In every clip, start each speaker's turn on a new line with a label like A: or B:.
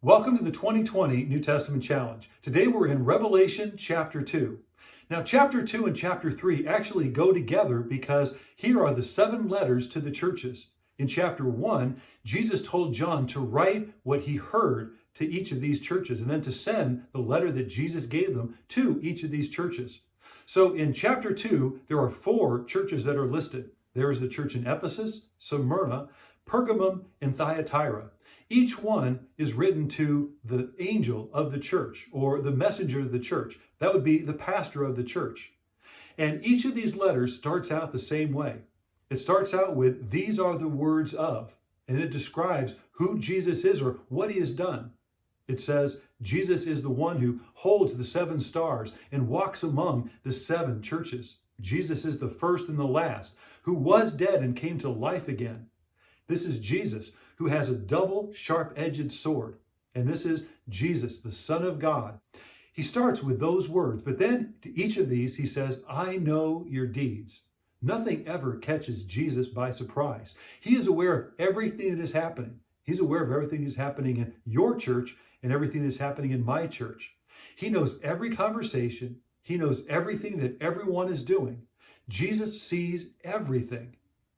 A: Welcome to the 2020 New Testament Challenge. Today we're in Revelation chapter 2. Now, chapter 2 and chapter 3 actually go together because here are the 7 letters to the churches. In chapter 1, Jesus told John to write what he heard to each of these churches and then to send the letter that Jesus gave them to each of these churches. So in chapter 2, there are 4 churches that are listed. There is the church in Ephesus, Smyrna, Pergamum, and Thyatira. Each one is written to the angel of the church or the messenger of the church. That would be the pastor of the church. And each of these letters starts out the same way. It starts out with, "These are the words of," and it describes who Jesus is or what he has done. It says, Jesus is the one who holds the 7 stars and walks among the 7 churches. Jesus is the first and the last, who was dead and came to life again. This is Jesus, who has a double sharp-edged sword. And this is Jesus, the Son of God. He starts with those words, but then to each of these, he says, "I know your deeds." Nothing ever catches Jesus by surprise. He is aware of everything that is happening. He's aware of everything that's happening in your church and everything that's happening in my church. He knows every conversation. He knows everything that everyone is doing. Jesus sees everything.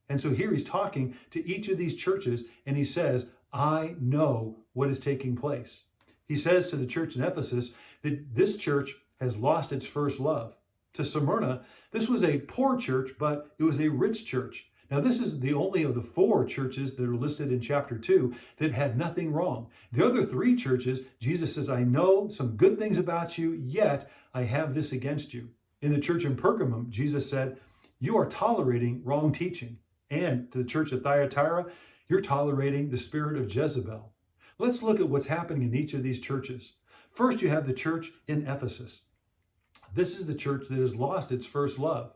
A: And so here he's talking to each of these churches and he says, "I know what is taking place." He says to the church in Ephesus that this church has lost its first love. To Smyrna, this was a poor church, but it was a rich church. Now, this is the only of the 4 churches that are listed in chapter 2 that had nothing wrong. The other 3 churches, Jesus says, "I know some good things about you, yet I have this against you." In the church in Pergamum, Jesus said, "You are tolerating wrong teaching." And to the church at Thyatira, "You're tolerating the spirit of Jezebel." Let's look at what's happening in each of these churches. First, you have the church in Ephesus. This is the church that has lost its first love.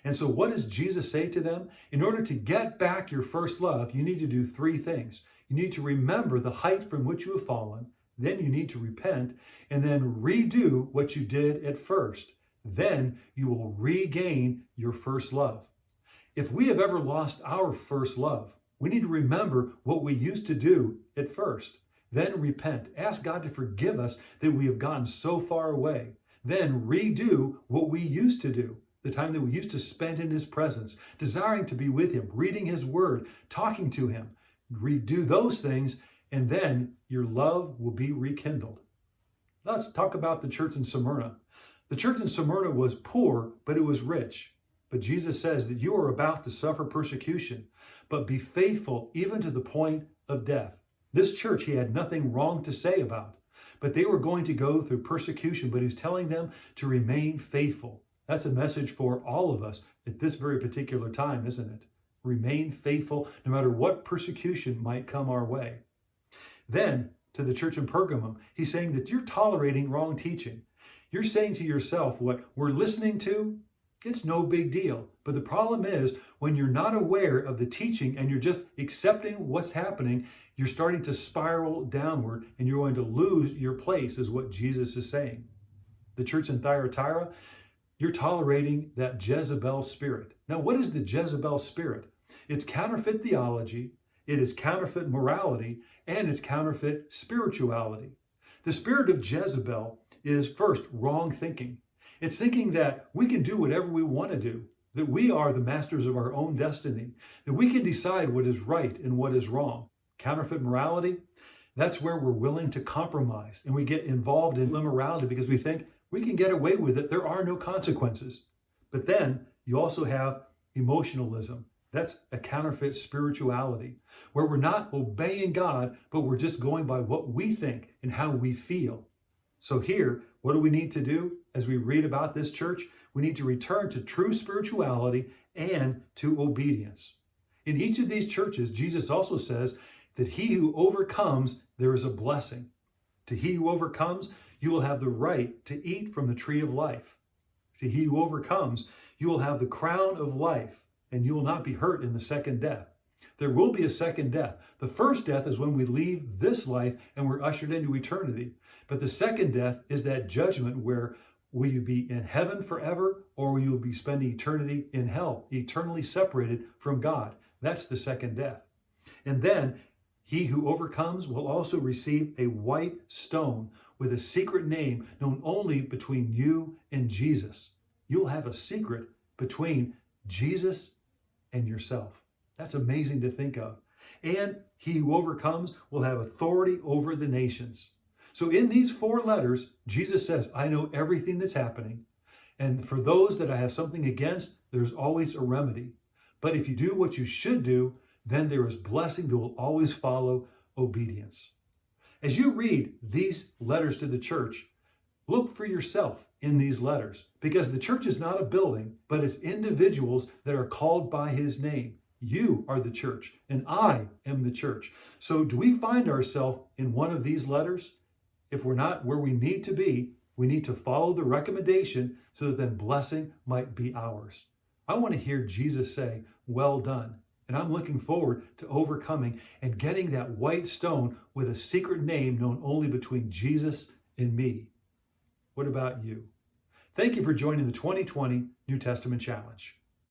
A: And so what does Jesus say to them? In order to get back your first love, you need to do 3 things. You need to remember the height from which you have fallen. Then you need to repent and then redo what you did at first. Then you will regain your first love. If we have ever lost our first love, we need to remember what we used to do at first. Then repent. Ask God to forgive us that we have gotten so far away. Then redo what we used to do, the time that we used to spend in his presence, desiring to be with him, reading his word, talking to him. Redo those things, and then your love will be rekindled. Let's talk about the church in Smyrna. The church in Smyrna was poor, but it was rich. But Jesus says that you are about to suffer persecution, but be faithful even to the point of death. This church he had nothing wrong to say about, but they were going to go through persecution, but he's telling them to remain faithful. That's a message for all of us at this very particular time, isn't it? Remain faithful no matter what persecution might come our way. Then to the church in Pergamum, he's saying that you're tolerating wrong teaching. You're saying to yourself, what we're listening to, it's no big deal. But the problem is when you're not aware of the teaching and you're just accepting what's happening, you're starting to spiral downward and you're going to lose your place, is what Jesus is saying. The church in Thyatira, you're tolerating that Jezebel spirit. Now, what is the Jezebel spirit? It's counterfeit theology, it is counterfeit morality, and it's counterfeit spirituality. The spirit of Jezebel is first wrong thinking. It's thinking that we can do whatever we want to do, that we are the masters of our own destiny, that we can decide what is right and what is wrong. Counterfeit morality, that's where we're willing to compromise and we get involved in immorality because we think we can get away with it. There are no consequences. But then you also have emotionalism. That's a counterfeit spirituality where we're not obeying God, but we're just going by what we think and how we feel. So here, what do we need to do as we read about this church? We need to return to true spirituality and to obedience. In each of these churches, Jesus also says that he who overcomes, there is a blessing. To he who overcomes, you will have the right to eat from the tree of life. To he who overcomes, you will have the crown of life, and you will not be hurt in the second death. There will be a second death. The first death is when we leave this life and we're ushered into eternity. But the second death is that judgment where will you be in heaven forever or will you be spending eternity in hell, eternally separated from God. That's the second death. And then He who overcomes will also receive a white stone with a secret name known only between you and Jesus. You'll have a secret between Jesus and yourself. That's amazing to think of. And he who overcomes will have authority over the nations. So in these 4 letters, Jesus says, I know everything that's happening. And for those that I have something against, there's always a remedy. But if you do what you should do, then there is blessing that will always follow obedience. As you read these letters to the church, look for yourself in these letters, because the church is not a building, but it's individuals that are called by his name. You are the church, and I am the church. So do we find ourselves in one of these letters? If we're not where we need to be, we need to follow the recommendation so that then blessing might be ours. I want to hear Jesus say, well done. And I'm looking forward to overcoming and getting that white stone with a secret name known only between Jesus and me. What about you? Thank you for joining the 2020 New Testament Challenge.